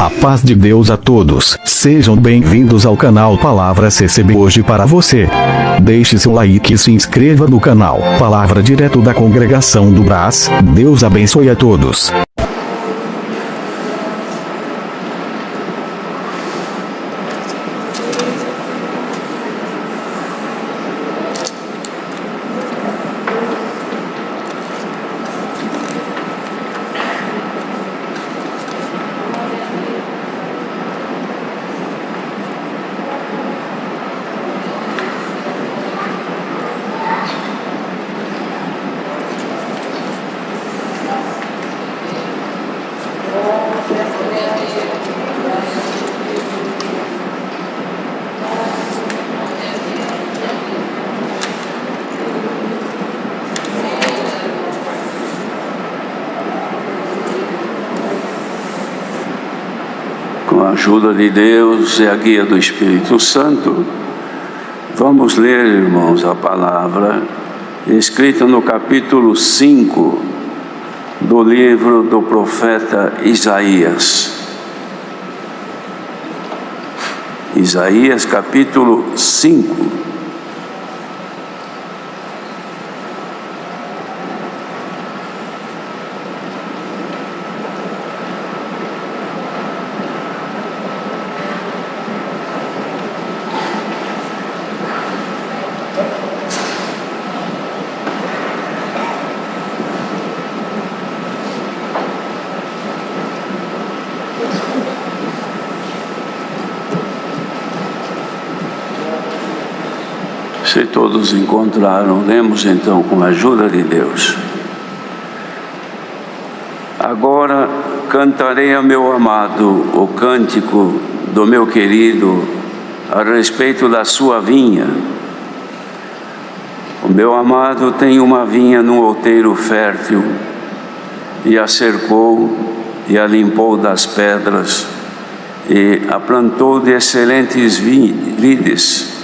A paz de Deus a todos. Sejam bem-vindos ao canal Palavras CCB hoje para você. Deixe seu like e se inscreva no canal Palavra direto da congregação do Brás. Deus abençoe a todos. Com a ajuda de Deus e a guia do Espírito Santo, vamos ler, irmãos, a palavra escrita no capítulo 5 do livro do profeta Isaías. Isaías capítulo 5. Se todos encontraram, lemos então com a ajuda de Deus. Agora cantarei a meu amado o cântico do meu querido a respeito da sua vinha. O meu amado tem uma vinha num outeiro fértil, e a cercou e a limpou das pedras, e a plantou de excelentes vides,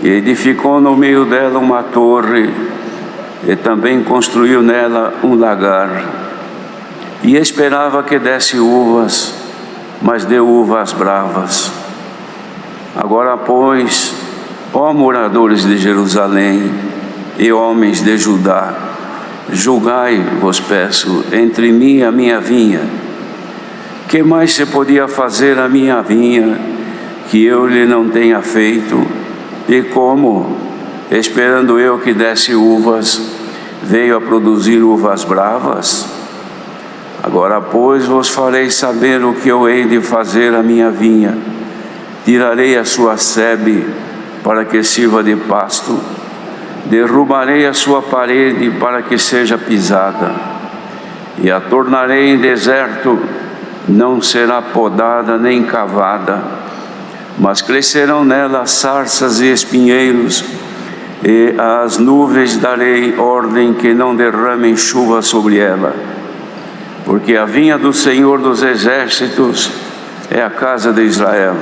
e edificou no meio dela uma torre, e também construiu nela um lagar, e esperava que desse uvas, mas deu uvas bravas. Agora, pois, ó moradores de Jerusalém e homens de Judá, julgai, vos peço, entre mim e a minha vinha. Que mais se podia fazer a minha vinha que eu lhe não tenha feito? E como, esperando eu que desse uvas, veio a produzir uvas bravas? Agora, pois, vos farei saber o que eu hei de fazer à minha vinha. Tirarei a sua sebe para que sirva de pasto, derrubarei a sua parede para que seja pisada, e a tornarei em deserto, não será podada nem cavada, mas crescerão nela sarças e espinheiros, e às nuvens darei ordem que não derramem chuva sobre ela, porque a vinha do Senhor dos Exércitos é a casa de Israel,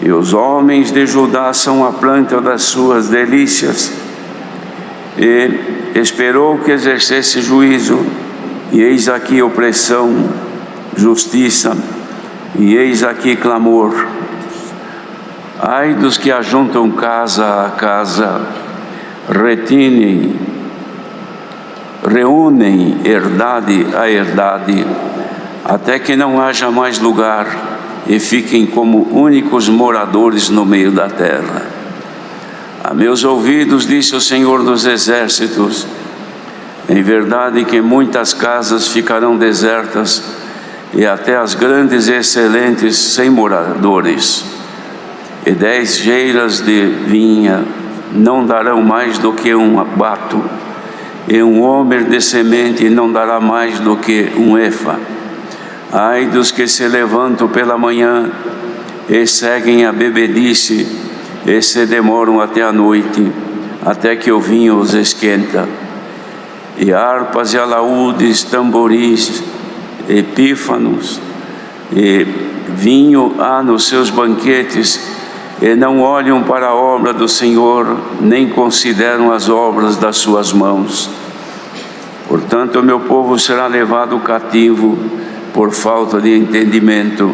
e os homens de Judá são a planta das suas delícias. E esperou que exercesse juízo, e eis aqui opressão, justiça, e eis aqui clamor. Ai dos que ajuntam casa a casa, reúnem herdade a herdade, até que não haja mais lugar, e fiquem como únicos moradores no meio da terra. A meus ouvidos, disse o Senhor dos Exércitos, em verdade que muitas casas ficarão desertas, e até as grandes e excelentes sem moradores. E 10 geiras de vinha não darão mais do que um bato, e um homer de semente não dará mais do que um efa. Ai dos que se levantam pela manhã e seguem a bebedice, e se demoram até a noite, até que o vinho os esquenta. E harpas e alaúdes, tamboris, e pífanos, e vinho há nos seus banquetes, e não olham para a obra do Senhor, nem consideram as obras das suas mãos. Portanto, o meu povo será levado cativo por falta de entendimento.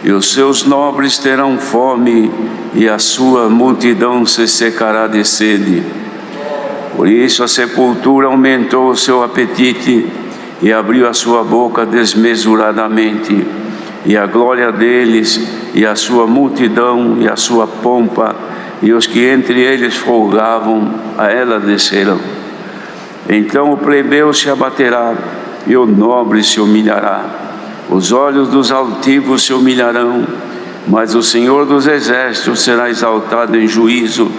E os seus nobres terão fome, e a sua multidão se secará de sede. Por isso a sepultura aumentou o seu apetite, e abriu a sua boca desmesuradamente. E a glória deles, e a sua multidão, e a sua pompa, e os que entre eles folgavam, a ela descerão. Então o plebeu se abaterá, e o nobre se humilhará. Os olhos dos altivos se humilharão, mas o Senhor dos exércitos será exaltado em juízo,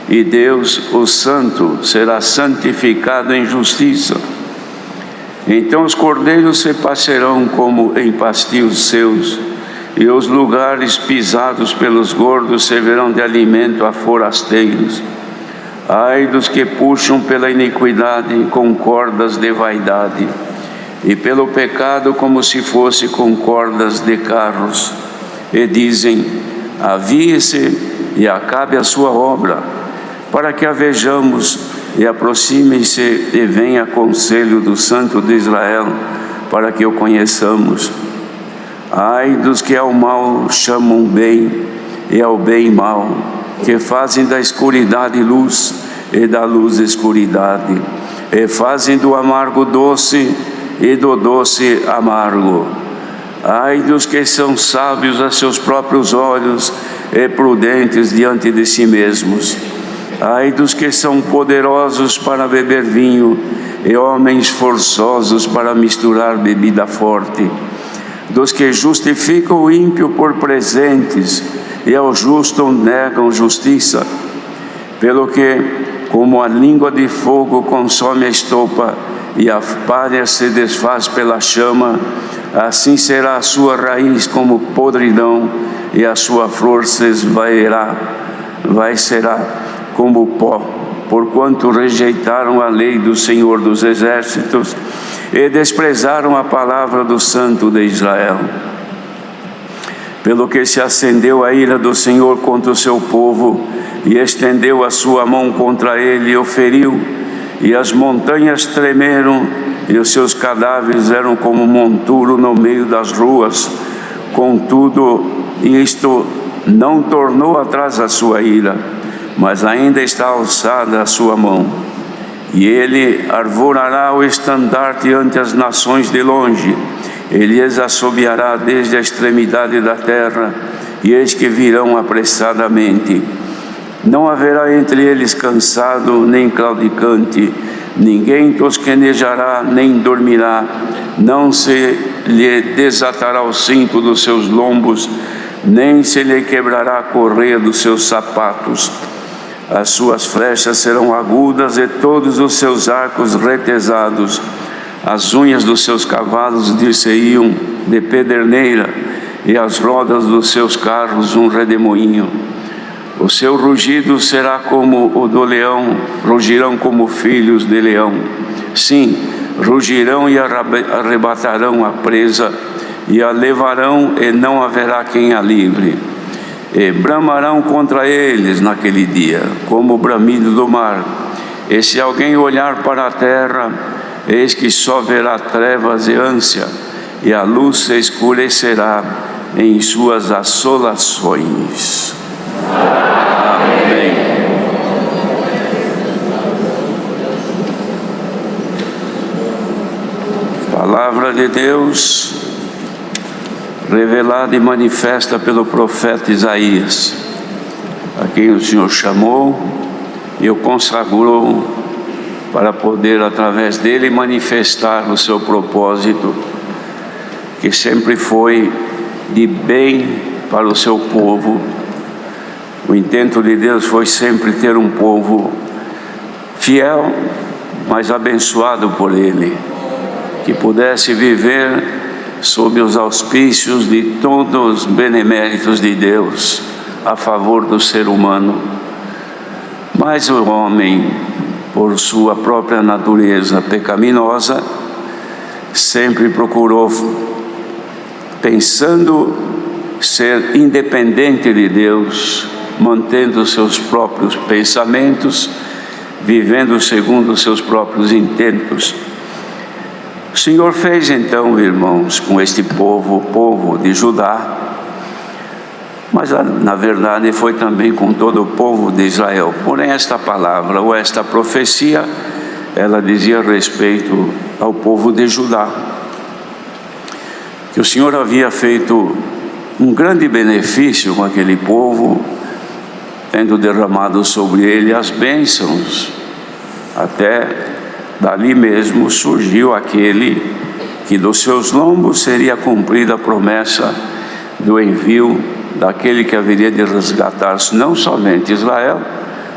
e Deus, o Santo, será santificado em justiça. Então os cordeiros se passearão como em pastios seus, e os lugares pisados pelos gordos servirão de alimento a forasteiros. Ai dos que puxam pela iniquidade com cordas de vaidade, e pelo pecado como se fosse com cordas de carros, e dizem: avie-se e acabe a sua obra, para que a vejamos, e aproxime-se e venha conselho do Santo de Israel, para que o conheçamos. Ai dos que ao mal chamam bem, e ao bem mal, que fazem da escuridade luz, e da luz escuridade, e fazem do amargo doce, e do doce amargo. Ai dos que são sábios a seus próprios olhos, e prudentes diante de si mesmos. Ai dos que são poderosos para beber vinho, e homens forçosos para misturar bebida forte. Dos que justificam o ímpio por presentes, e ao justo negam justiça. Pelo que, como a língua de fogo consome a estopa, e a palha se desfaz pela chama, assim será a sua raiz como podridão, e a sua flor se esvairá, será como pó, porquanto rejeitaram a lei do Senhor dos exércitos, e desprezaram a palavra do Santo de Israel. Pelo que se acendeu a ira do Senhor contra o seu povo, e estendeu a sua mão contra ele e o feriu, e as montanhas tremeram, e os seus cadáveres eram como monturo no meio das ruas. Contudo, isto não tornou atrás a sua ira, mas ainda está alçada a sua mão. E ele arvorará o estandarte ante as nações de longe, ele lhes assobiará desde a extremidade da terra, e eis que virão apressadamente. Não haverá entre eles cansado, nem claudicante, ninguém tosquenejará, nem dormirá, não se lhe desatará o cinto dos seus lombos, nem se lhe quebrará a correia dos seus sapatos. As suas flechas serão agudas, e todos os seus arcos retesados. As unhas dos seus cavalos dir-se-iam de pederneira, e as rodas dos seus carros um redemoinho. O seu rugido será como o do leão, rugirão como filhos de leão. Sim, rugirão e arrebatarão a presa, e a levarão, e não haverá quem a livre. E bramarão contra eles naquele dia, como o bramido do mar. E se alguém olhar para a terra, eis que só verá trevas e ânsia, e a luz se escurecerá em suas assolações. Amém. Palavra de Deus revelada e manifesta pelo profeta Isaías, a quem o Senhor chamou e o consagrou para poder, através dele, manifestar o seu propósito, que sempre foi de bem para o seu povo. O intento de Deus foi sempre ter um povo fiel, mas abençoado por ele, que pudesse viver sob os auspícios de todos os beneméritos de Deus a favor do ser humano. Mas o homem, por sua própria natureza pecaminosa, sempre procurou, pensando ser independente de Deus, mantendo seus próprios pensamentos, vivendo segundo os seus próprios intentos. O Senhor fez então, irmãos, com este povo, o povo de Judá, mas na verdade foi também com todo o povo de Israel. Porém esta palavra, ou esta profecia, ela dizia respeito ao povo de Judá, que o Senhor havia feito um grande benefício com aquele povo, tendo derramado sobre ele as bênçãos. Até dali mesmo surgiu aquele que dos seus lombos seria cumprida a promessa do envio daquele que haveria de resgatar não somente Israel,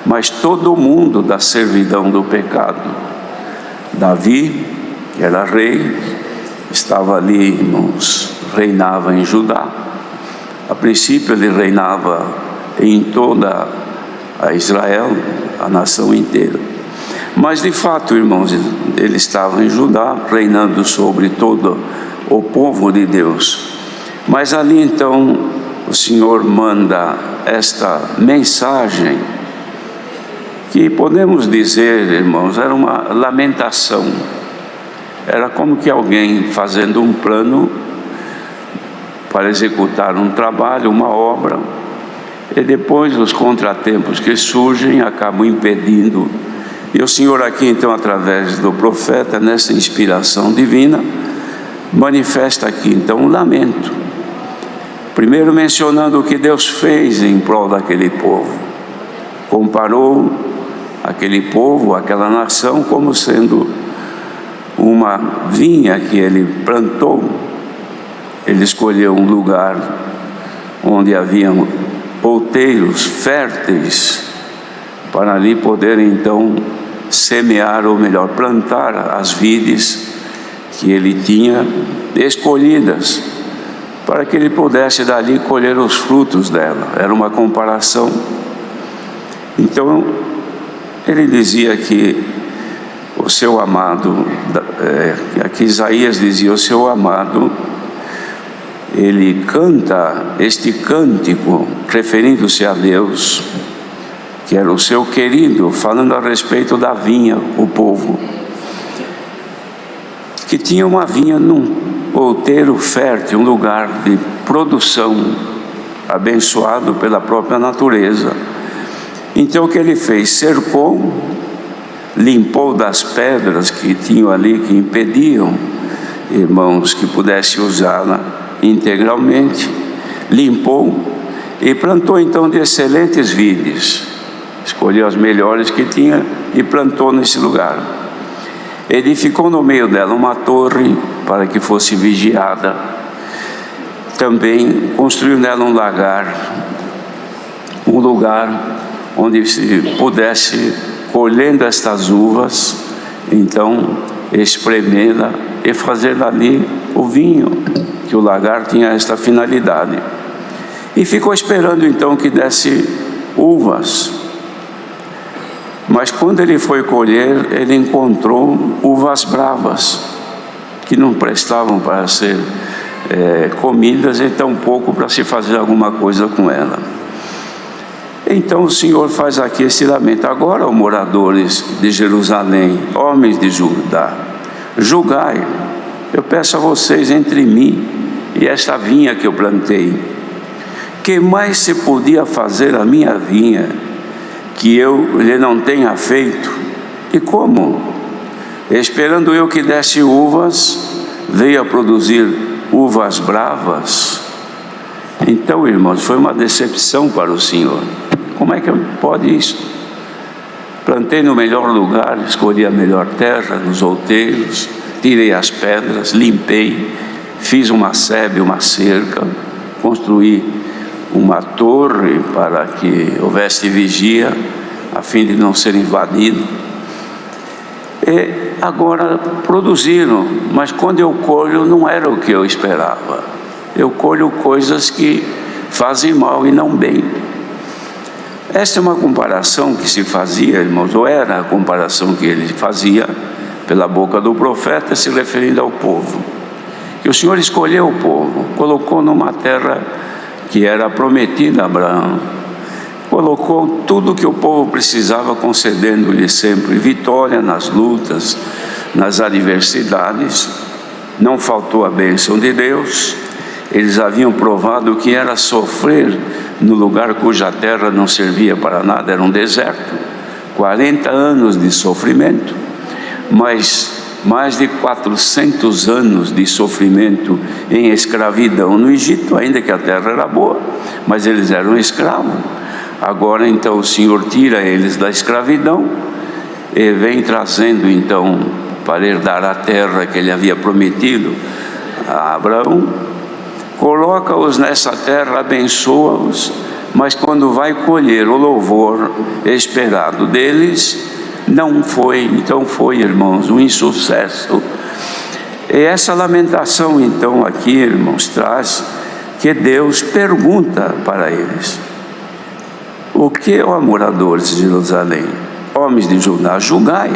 mas todo o mundo da servidão do pecado. Davi, que era rei, estava ali, irmãos, reinava em Judá. A princípio ele reinava em toda a Israel, a nação inteira. Mas de fato, irmãos, ele estava em Judá, reinando sobre todo o povo de Deus. Mas ali então o Senhor manda esta mensagem, que podemos dizer, irmãos, era uma lamentação. Era como que alguém fazendo um plano para executar um trabalho, uma obra, e depois os contratempos que surgem acabam impedindo. E o Senhor aqui então, através do profeta, nessa inspiração divina, manifesta aqui então um lamento. Primeiro mencionando o que Deus fez em prol daquele povo. Comparou aquele povo, aquela nação, como sendo uma vinha que ele plantou. Ele escolheu um lugar onde haviam outeiros férteis, para ali poder então semear, ou melhor, plantar as vides que ele tinha escolhidas, para que ele pudesse dali colher os frutos dela. Era uma comparação. Então ele dizia que o seu amado, aqui Isaías dizia, o seu amado, ele canta este cântico referindo-se a Deus, que era o seu querido, falando a respeito da vinha, o povo, que tinha uma vinha num outeiro fértil, um lugar de produção, abençoado pela própria natureza. Então o que ele fez? Cercou, limpou das pedras que tinham ali, que impediam, irmãos, que pudesse usá-la integralmente, limpou e plantou então de excelentes vides, escolheu as melhores que tinha e plantou nesse lugar. Edificou no meio dela uma torre para que fosse vigiada. Também construiu nela um lagar, um lugar onde se pudesse, colhendo estas uvas, então espremê-la e fazer dali o vinho, que o lagar tinha esta finalidade. E ficou esperando então que desse uvas. Mas quando ele foi colher, ele encontrou uvas bravas, que não prestavam para ser comidas, e tampouco para se fazer alguma coisa com ela. Então o Senhor faz aqui esse lamento. Agora, moradores de Jerusalém, homens de Judá, julgai, eu peço a vocês, entre mim e esta vinha que eu plantei, que mais se podia fazer a minha vinha, que eu lhe não tenha feito? E como? Esperando eu que desse uvas, veio a produzir uvas bravas. Então, irmãos, foi uma decepção para o Senhor. Como é que pode isso? Plantei no melhor lugar, escolhi a melhor terra, nos outeiros, tirei as pedras, limpei, fiz uma sebe, uma cerca, construí uma torre para que houvesse vigia, a fim de não ser invadido. E agora produziram, mas quando eu colho não era o que eu esperava. Eu colho coisas que fazem mal e não bem. Esta é uma comparação que se fazia, irmãos, ou era a comparação que ele fazia pela boca do profeta, se referindo ao povo. Que o Senhor escolheu o povo, colocou numa terra que era prometida a Abraão, colocou tudo que o povo precisava, concedendo-lhe sempre vitória nas lutas, nas adversidades, não faltou a bênção de Deus. Eles haviam provado o que era sofrer no lugar cuja terra não servia para nada, era um deserto. 40 anos de sofrimento, mas mais de 400 anos de sofrimento em escravidão no Egito, ainda que a terra era boa, mas eles eram escravos. Agora então o Senhor tira eles da escravidão e vem trazendo então para herdar a terra que ele havia prometido a Abraão. Coloca-os nessa terra, abençoa-os, mas quando vai colher o louvor esperado deles, não foi. Então foi, irmãos, um insucesso. E essa lamentação então aqui, irmãos, traz que Deus pergunta para eles: o que, ó moradores de Jerusalém, homens de Judá, julgai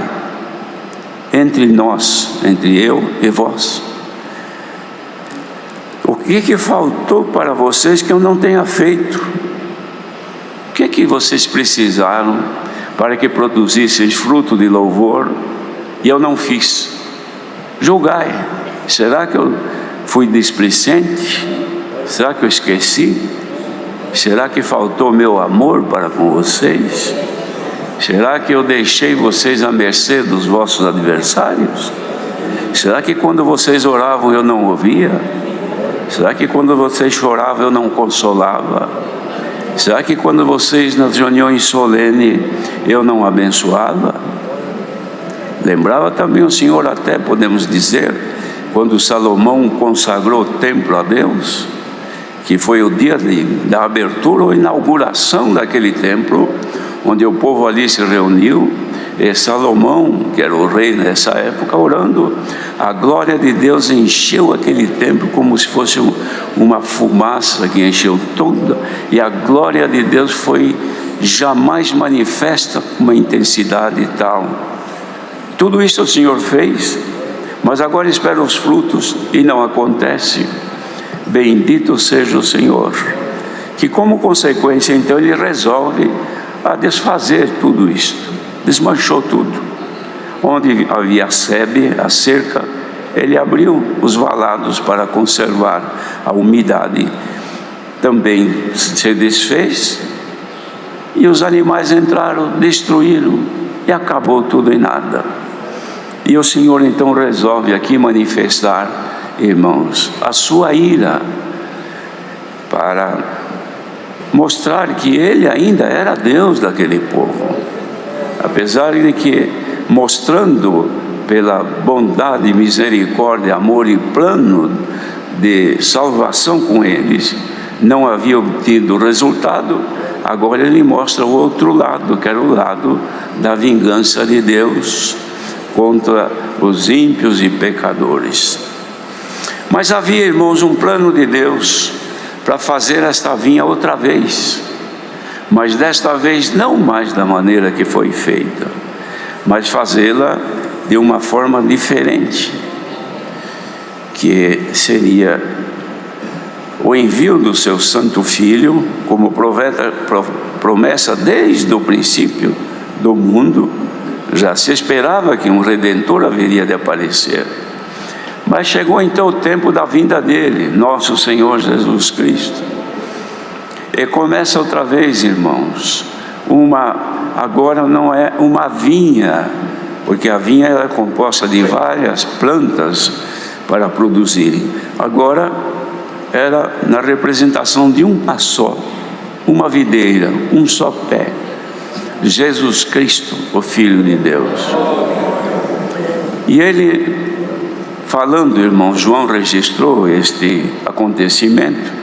entre nós, entre eu e vós, o que faltou para vocês que eu não tenha feito? O que vocês precisaram para que produzissem fruto de louvor e eu não fiz? Julgai. Será que eu fui displicente? Será que eu esqueci? Será que faltou meu amor para com vocês? Será que eu deixei vocês à mercê dos vossos adversários? Será que quando vocês oravam eu não ouvia? Será que quando vocês choravam eu não consolava? Será que quando vocês nas reuniões solenes eu não abençoava? Lembrava também o Senhor, até podemos dizer, quando Salomão consagrou o templo a Deus, que foi o dia da abertura ou inauguração daquele templo, onde o povo ali se reuniu, e Salomão, que era o rei nessa época, orando, a glória de Deus encheu aquele templo como se fosse uma fumaça que encheu tudo, e a glória de Deus foi jamais manifesta com uma intensidade tal. Tudo isso o Senhor fez, mas agora espera os frutos e não acontece. Bendito seja o Senhor, que como consequência então ele resolve a desfazer tudo isto. Desmanchou tudo. Onde havia a sebe, a cerca, ele abriu os valados para conservar a umidade. Também se desfez, e os animais entraram, destruíram, e acabou tudo em nada. E o Senhor então resolve aqui manifestar, irmãos, a sua ira, para mostrar que ele ainda era Deus daquele povo. Apesar de que, mostrando pela bondade, misericórdia, amor e plano de salvação com eles, não havia obtido resultado, agora ele mostra o outro lado, que era o lado da vingança de Deus contra os ímpios e pecadores. Mas havia, irmãos, um plano de Deus para fazer esta vinha outra vez, mas desta vez não mais da maneira que foi feita, mas fazê-la de uma forma diferente, que seria o envio do seu Santo Filho, como promessa desde o princípio do mundo. Já se esperava que um Redentor haveria de aparecer, mas chegou então o tempo da vinda dele, nosso Senhor Jesus Cristo. E começa outra vez, irmãos, agora não é uma vinha, porque a vinha é composta de várias plantas para produzirem. Agora era na representação de um só, uma videira, um só pé, Jesus Cristo, o Filho de Deus. E ele, falando, irmão, João registrou este acontecimento,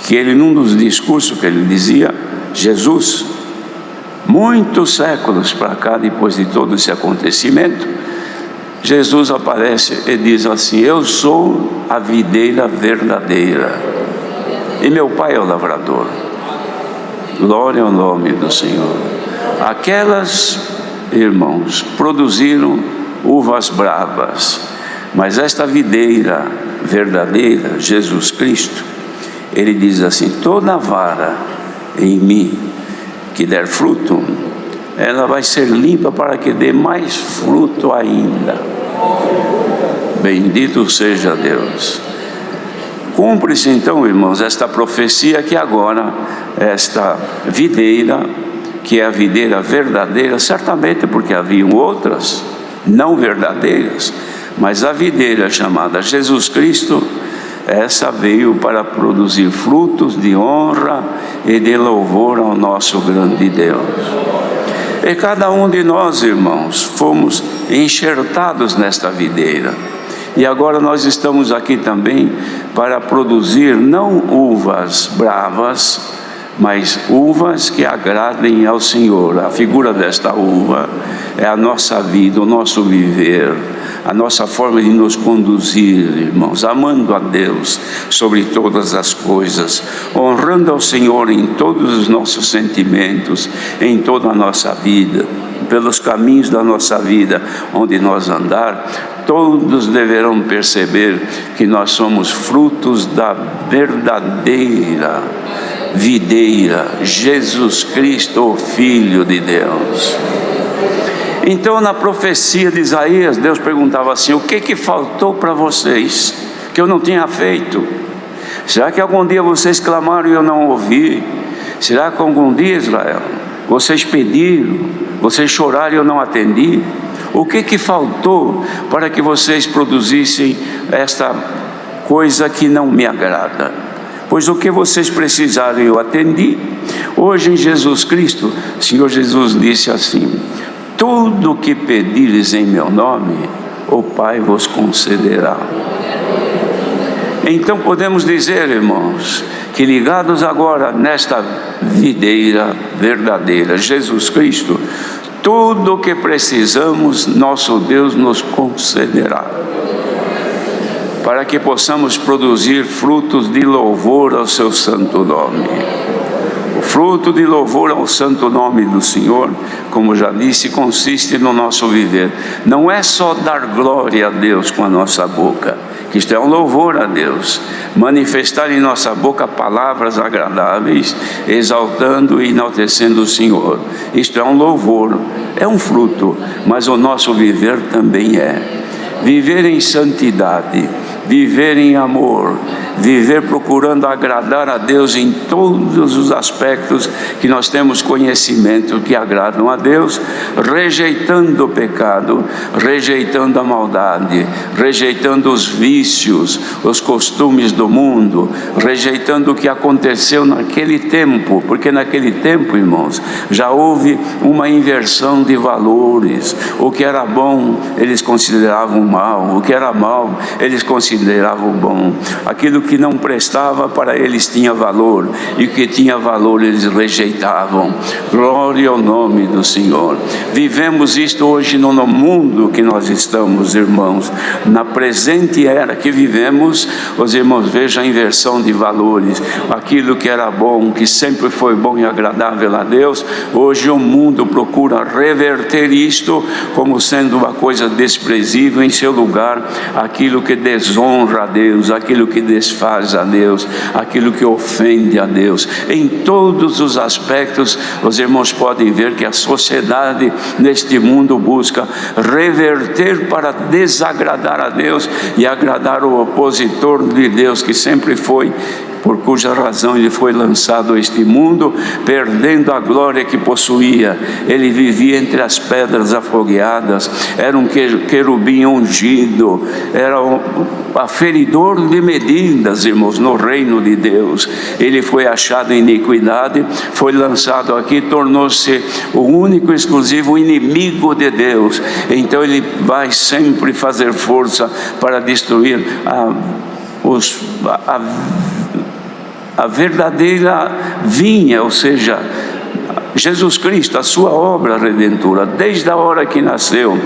que ele, num dos discursos que ele dizia, Jesus, muitos séculos para cá, depois de todo esse acontecimento, Jesus aparece e diz assim: eu sou a videira verdadeira e meu pai é o lavrador. Glória ao nome do Senhor. Aquelas, irmãos, produziram uvas bravas, mas esta videira verdadeira, Jesus Cristo, ele diz assim: toda vara em mim que der fruto, ela vai ser limpa para que dê mais fruto ainda. Bendito seja Deus. Cumpre-se então, irmãos, esta profecia que agora, esta videira, que é a videira verdadeira, certamente porque haviam outras não verdadeiras, mas a videira chamada Jesus Cristo, essa veio para produzir frutos de honra e de louvor ao nosso grande Deus. E cada um de nós, irmãos, fomos enxertados nesta videira. E agora nós estamos aqui também para produzir não uvas bravas, mas uvas que agradem ao Senhor. A figura desta uva é a nossa vida, o nosso viver, a nossa forma de nos conduzir, irmãos, amando a Deus sobre todas as coisas, honrando ao Senhor em todos os nossos sentimentos, em toda a nossa vida, pelos caminhos da nossa vida, onde nós andar, todos deverão perceber que nós somos frutos da verdadeira videira, Jesus Cristo, o Filho de Deus. Então, na profecia de Isaías, Deus perguntava assim: o que faltou para vocês que eu não tinha feito? Será que algum dia vocês clamaram e eu não ouvi? Será que algum dia, Israel, vocês pediram, vocês choraram e eu não atendi? O que faltou para que vocês produzissem esta coisa que não me agrada? Pois o que vocês precisaram eu atendi. Hoje em Jesus Cristo, o Senhor Jesus disse assim: tudo o que pedires em meu nome, o Pai vos concederá. Então podemos dizer, irmãos, que ligados agora nesta videira verdadeira, Jesus Cristo, tudo o que precisamos, nosso Deus nos concederá, para que possamos produzir frutos de louvor ao seu santo nome. O fruto de louvor ao santo nome do Senhor, como já disse, consiste no nosso viver. Não é só dar glória a Deus com a nossa boca, que isto é um louvor a Deus, manifestar em nossa boca palavras agradáveis, exaltando e enaltecendo o Senhor. Isto é um louvor, é um fruto, mas o nosso viver também é. Viver em santidade, viver em amor, viver procurando agradar a Deus em todos os aspectos que nós temos conhecimento que agradam a Deus, rejeitando o pecado, rejeitando a maldade, rejeitando os vícios, os costumes do mundo, rejeitando o que aconteceu naquele tempo, porque naquele tempo, irmãos, já houve uma inversão de valores. O que era bom, eles consideravam mal; o que era mal, eles consideravam bom. Aquilo que não prestava para eles tinha valor, e o que tinha valor eles rejeitavam. Glória ao nome do Senhor. Vivemos isto hoje no mundo que nós estamos, irmãos. Na presente era que vivemos, os irmãos, vejam a inversão de valores. Aquilo que era bom, que sempre foi bom e agradável a Deus, hoje o mundo procura reverter isto como sendo uma coisa desprezível. Em seu lugar, aquilo que desonra a Deus, aquilo que desfaz a Deus, aquilo que ofende a Deus. Em todos os aspectos, os irmãos podem ver que a sociedade neste mundo busca reverter para desagradar a Deus e agradar o opositor de Deus, que sempre foi, por cuja razão ele foi lançado a este mundo, perdendo a glória que possuía. Ele vivia entre as pedras afogueadas, era um querubim ungido, era um aferidor de medidas, irmãos, no reino de Deus. Ele foi achado em iniquidade, foi lançado aqui, tornou-se o único e exclusivo inimigo de Deus. Então ele vai sempre fazer força para destruir a verdadeira vinha, ou seja, Jesus Cristo, a sua obra redentora, desde a hora que nasceu.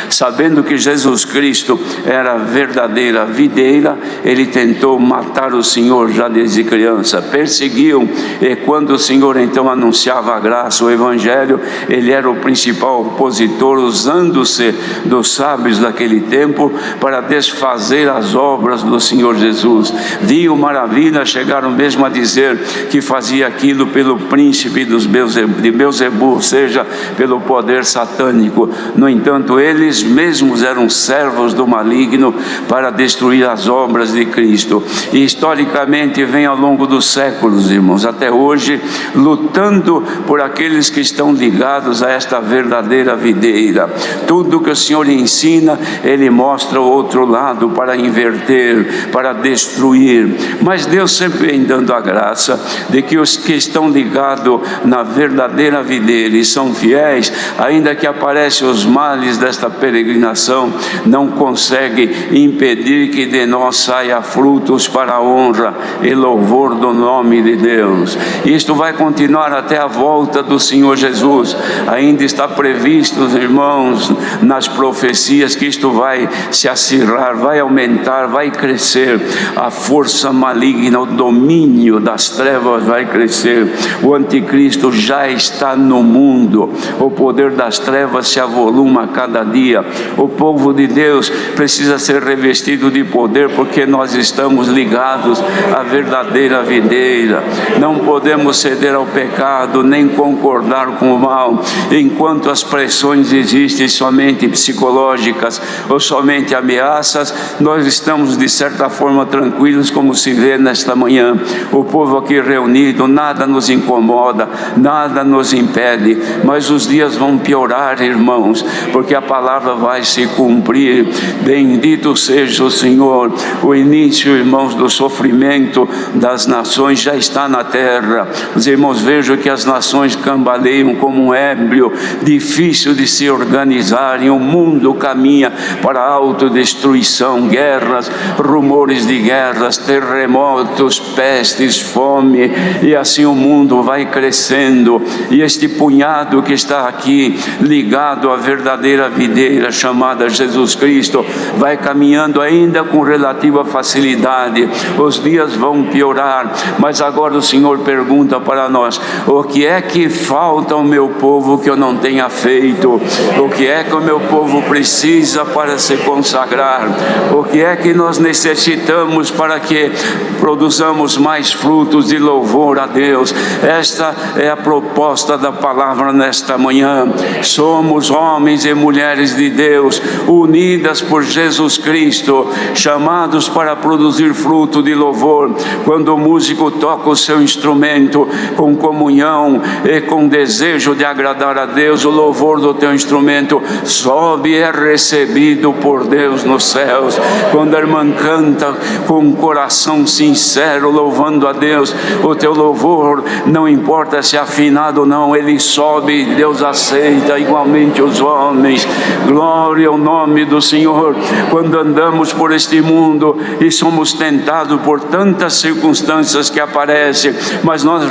Sabendo que Jesus Cristo era a verdadeira videira, ele tentou matar o Senhor já desde criança, perseguiam, e quando o Senhor então anunciava a graça, o Evangelho, ele era o principal opositor, usando-se dos sábios daquele tempo para desfazer as obras do Senhor Jesus. Viam maravilha, chegaram mesmo a dizer que fazia aquilo pelo príncipe de Beelzebul, ou seja, pelo poder satânico. No entanto, eles mesmos eram servos do maligno para destruir as obras de Cristo. E historicamente vem ao longo dos séculos, irmãos, até hoje, lutando por aqueles que estão ligados a esta verdadeira videira. Tudo que o Senhor ensina, Ele mostra o outro lado para inverter, para destruir. Mas Deus sempre vem dando a graça de que os que estão ligados na verdadeira videira e são fiéis, ainda que apareçam os males desta peregrinação, não consegue impedir que de nós saia frutos para a honra e louvor do nome de Deus. Isto vai continuar até a volta do Senhor Jesus. Ainda está previsto, irmãos, nas profecias, que isto vai se acirrar, vai aumentar, vai crescer. A força maligna, o domínio das trevas vai crescer. O anticristo já está no mundo. O poder das trevas se avoluma a cada dia. O povo de Deus precisa ser revestido de poder, porque nós estamos ligados à verdadeira videira. Não podemos ceder ao pecado, nem concordar com o mal. Enquanto as pressões existem somente psicológicas ou somente ameaças, nós estamos de certa forma tranquilos, como se vê nesta manhã. O povo aqui reunido, nada nos incomoda, nada nos impede, mas os dias vão piorar, irmãos, porque a palavra vai se cumprir. Bendito seja o Senhor. O início, irmãos, do sofrimento das nações já está na terra. Os irmãos vejam que as nações cambaleiam como um ébrio, difícil de se organizarem. O mundo caminha para a autodestruição, guerras, rumores de guerras, terremotos, pestes, fome, e assim o mundo vai crescendo. E este punhado que está aqui ligado à verdadeira videira chamada Jesus Cristo vai caminhando ainda com relativa facilidade. Os dias vão piorar, mas agora o Senhor pergunta para nós: o que é que falta ao meu povo que eu não tenha feito? O que é que o meu povo precisa para se consagrar? O que é que nós necessitamos para que produzamos mais frutos de louvor a Deus? Esta é a proposta da palavra nesta manhã. Somos homens e mulheres de Deus, unidas por Jesus Cristo, chamados para produzir fruto de louvor. Quando o músico toca o seu instrumento com comunhão e com desejo de agradar a Deus, o louvor do teu instrumento sobe e é recebido por Deus nos céus. Quando a irmã canta com um coração sincero, louvando a Deus, o teu louvor, não importa se é afinado ou não, ele sobe e Deus aceita igualmente os homens. Glória ao nome do Senhor. Quando andamos por este mundo e somos tentados por tantas circunstâncias que aparecem, mas nós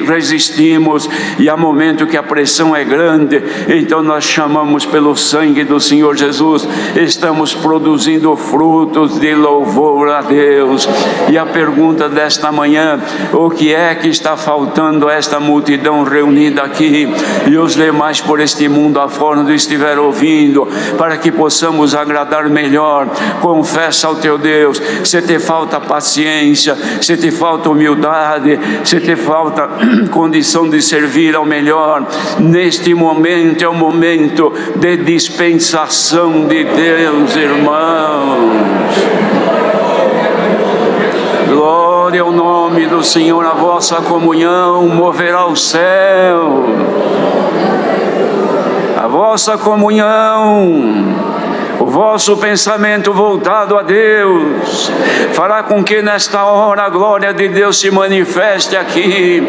resistimos, e há momento que a pressão é grande, então nós chamamos pelo sangue do Senhor Jesus, estamos produzindo frutos de louvor a Deus. E a pergunta desta manhã: o que é que está faltando a esta multidão reunida aqui e os demais por este mundo afora onde estiver ouvindo, para que possamos agradar melhor? Confessa ao teu Deus. Se te falta paciência, se te falta humildade, se te falta condição de servir ao melhor, neste momento é o momento de dispensação de Deus, irmãos. Glória ao nome do Senhor. A vossa comunhão moverá o céu. A vossa comunhão, o vosso pensamento voltado a Deus, fará com que nesta hora a glória de Deus se manifeste aqui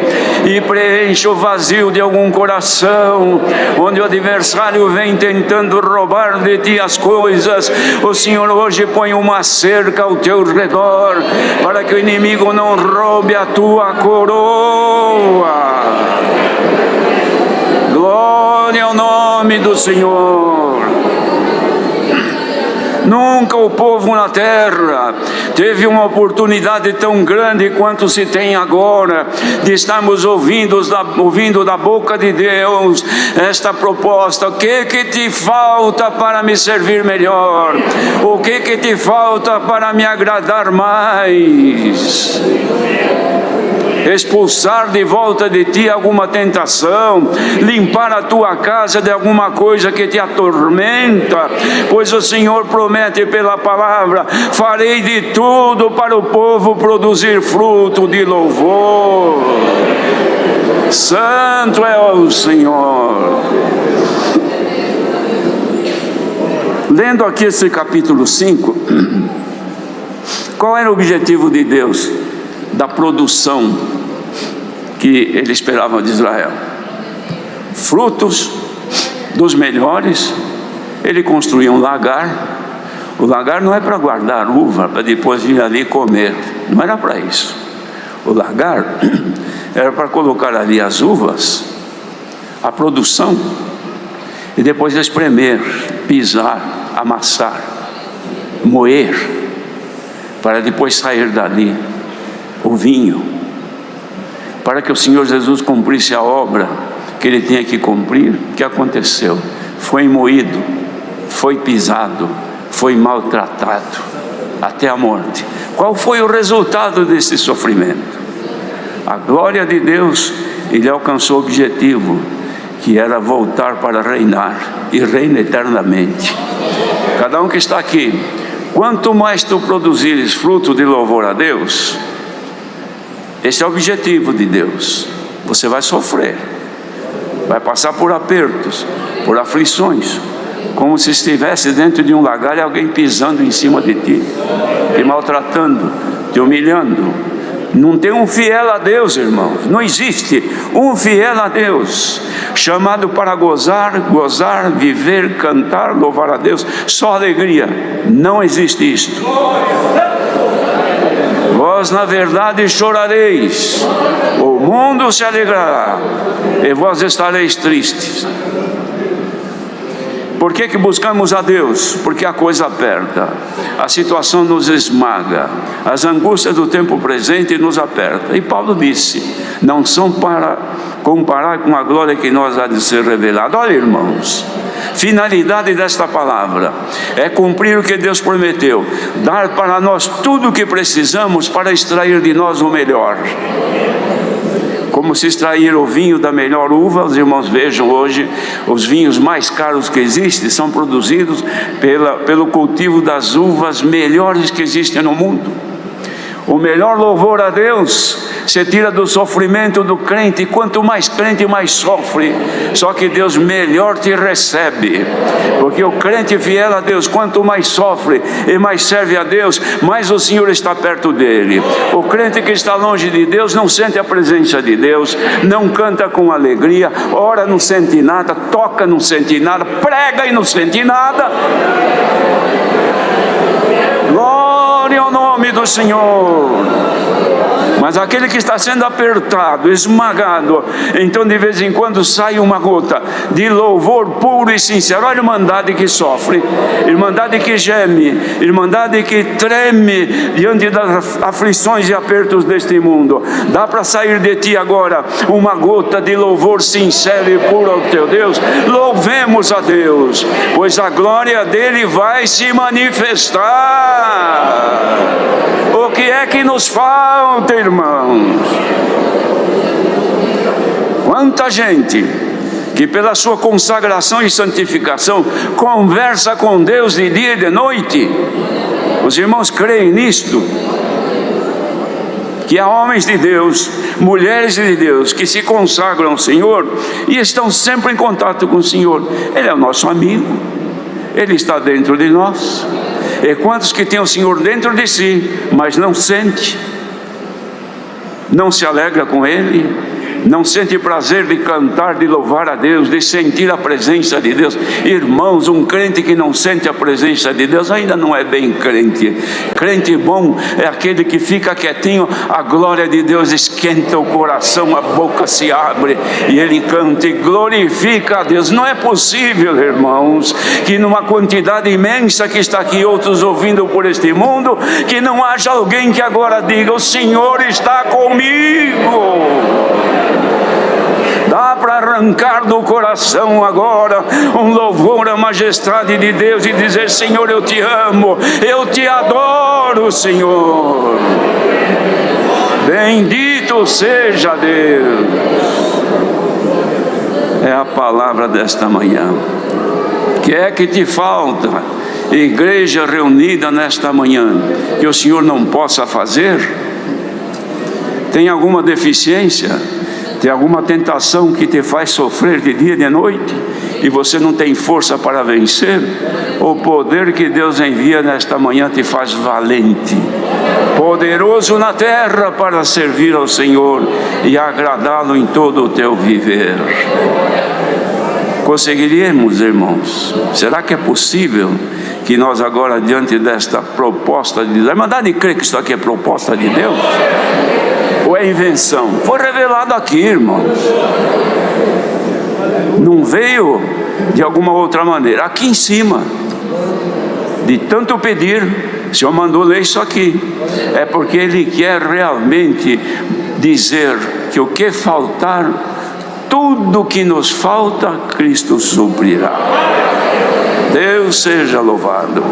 e preencha o vazio de algum coração, onde o adversário vem tentando roubar de ti as coisas. O Senhor hoje põe uma cerca ao teu redor, para que o inimigo não roube a tua coroa. Glória ao nome do Senhor. Nunca o povo na terra teve uma oportunidade tão grande quanto se tem agora, de estarmos ouvindo da boca de Deus esta proposta. O que te falta para me servir melhor? O que te falta para me agradar mais? expulsar de volta de ti alguma tentação, limpar a tua casa de alguma coisa que te atormenta, pois o Senhor promete pela palavra: farei de tudo para o povo produzir fruto de louvor. Santo é o Senhor. Lendo aqui esse capítulo 5, qual era o objetivo de Deus da produção que ele esperava de Israel? Frutos dos melhores. Ele construía um lagar. O lagar não é para guardar uva para depois vir ali comer, não era para isso. O lagar era para colocar ali as uvas, a produção, e depois espremer, pisar, amassar, moer, para depois sair dali o vinho, para que o Senhor Jesus cumprisse a obra que ele tinha que cumprir. O que aconteceu? Foi moído, foi pisado, foi maltratado até a morte. Qual foi o resultado desse sofrimento? A glória de Deus. Ele alcançou o objetivo, que era voltar para reinar, e reina eternamente. Cada um que está aqui, quanto mais tu produzires fruto de louvor a Deus, esse é o objetivo de Deus. Você vai sofrer, vai passar por apertos, por aflições, como se estivesse dentro de um lagar e alguém pisando em cima de ti, te maltratando, te humilhando. Não tem um fiel a Deus, irmãos. Não existe um fiel a Deus, chamado para gozar, viver, cantar, louvar a Deus, só alegria. Não existe isto. Vós na verdade chorareis, o mundo se alegrará, e vós estareis tristes. Por que buscamos a Deus? Porque a coisa aperta, a situação nos esmaga, as angústias do tempo presente nos aperta. E Paulo disse: não são para comparar com a glória que nós há de ser revelada. Olha, irmãos, finalidade desta palavra é cumprir o que Deus prometeu, dar para nós tudo o que precisamos para extrair de nós o melhor. Como se extrair o vinho da melhor uva. Os irmãos vejam hoje, os vinhos mais caros que existem são produzidos pelo cultivo das uvas melhores que existem no mundo. O melhor louvor a Deus se tira do sofrimento do crente. Quanto mais crente, mais sofre. Só que Deus melhor te recebe, porque o crente fiel a Deus, quanto mais sofre e mais serve a Deus, mais o Senhor está perto dele. O crente que está longe de Deus não sente a presença de Deus, não canta com alegria, ora não sente nada, toca não sente nada, prega e não sente nada. Glória ao nome do Senhor. Mas aquele que está sendo apertado, esmagado, então de vez em quando sai uma gota de louvor puro e sincero. Olha a irmandade que sofre, irmandade que geme, irmandade que treme diante das aflições e apertos deste mundo. Dá para sair de ti agora uma gota de louvor sincero e puro ao teu Deus. Louvemos a Deus, pois a glória dele vai se manifestar. O que é que nos falta, irmãos? Quanta gente que pela sua consagração e santificação conversa com Deus de dia e de noite. Os irmãos creem nisto? Que há homens de Deus, mulheres de Deus que se consagram ao Senhor e estão sempre em contato com o Senhor. Ele é o nosso amigo, Ele está dentro de nós. E quantos que têm o Senhor dentro de si, mas não sente, não se alegra com Ele, não sente prazer de cantar, de louvar a Deus, de sentir a presença de Deus? Irmãos, um crente que não sente a presença de Deus ainda não é bem crente. Crente bom é aquele que fica quietinho, a glória de Deus esquenta o coração, a boca se abre e ele canta e glorifica a Deus. Não é possível, irmãos, que numa quantidade imensa que está aqui, outros ouvindo por este mundo, que não haja alguém que agora diga: o Senhor está comigo. Dá para arrancar do coração agora um louvor à majestade de Deus e dizer: Senhor, eu te amo, eu te adoro, Senhor. Bendito Bendito seja Deus. É a palavra desta manhã. O que é que te falta, igreja reunida nesta manhã, que o Senhor não possa fazer? Tem alguma deficiência? Tem alguma tentação que te faz sofrer de dia e de noite? E você não tem força para vencer? O poder que Deus envia nesta manhã te faz valente, poderoso na terra para servir ao Senhor e agradá-lo em todo o teu viver. Conseguiríamos, irmãos? Será que é possível que nós agora, diante desta proposta de Deus, é mandar de crer que isso aqui é proposta de Deus? Ou é invenção? Foi revelado aqui, irmãos. Não veio de alguma outra maneira. Aqui em cima, de tanto pedir, o Senhor mandou ler isso aqui. É porque Ele quer realmente dizer que o que faltar, tudo que nos falta, Cristo suprirá. Deus seja louvado.